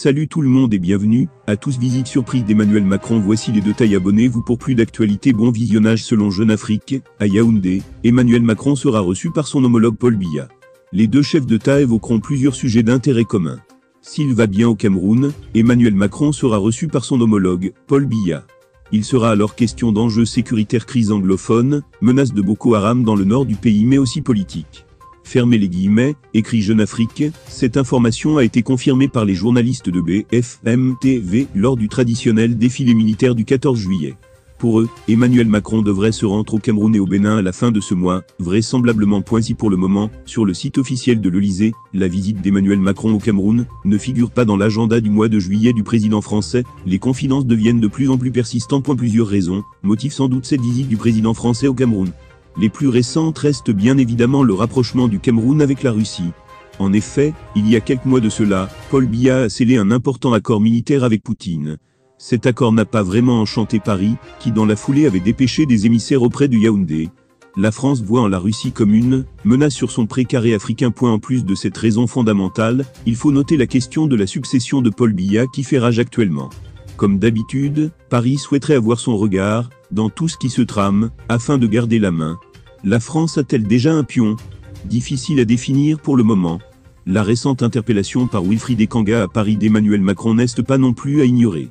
Salut tout le monde et bienvenue, à tous. Visite surprise d'Emmanuel Macron. Voici les détails. Abonnez-vous pour plus d'actualités. Bon visionnage. Selon Jeune Afrique, à Yaoundé, Emmanuel Macron sera reçu par son homologue Paul Biya. Les deux chefs d'État évoqueront plusieurs sujets d'intérêt commun. S'il va bien au Cameroun, Emmanuel Macron sera reçu par son homologue, Paul Biya. Il sera alors question d'enjeux sécuritaires, crise anglophone, menace de Boko Haram dans le nord du pays mais aussi politique. Fermez les guillemets, écrit Jeune Afrique. Cette information a été confirmée par les journalistes de BFM TV lors du traditionnel défilé militaire du 14 juillet. Pour eux, Emmanuel Macron devrait se rendre au Cameroun et au Bénin à la fin de ce mois, vraisemblablement. Si pour le moment, sur le site officiel de l'Elysée, la visite d'Emmanuel Macron au Cameroun ne figure pas dans l'agenda du mois de juillet du président français, les confidences deviennent de plus en plus persistantes. Plusieurs raisons motivent sans doute cette visite du président français au Cameroun. Les plus récentes restent bien évidemment le rapprochement du Cameroun avec la Russie. En effet, il y a quelques mois de cela, Paul Biya a scellé un important accord militaire avec Poutine. Cet accord n'a pas vraiment enchanté Paris, qui dans la foulée avait dépêché des émissaires auprès de Yaoundé. La France voit en la Russie comme une menace sur son précaré africain. En plus de cette raison fondamentale, il faut noter la question de la succession de Paul Biya qui fait rage actuellement. Comme d'habitude, Paris souhaiterait avoir son regard dans tout ce qui se trame, afin de garder la main. La France a-t-elle déjà un pion? Difficile à définir pour le moment. La récente interpellation par Wilfried Ekanga à Paris d'Emmanuel Macron n'est pas non plus à ignorer.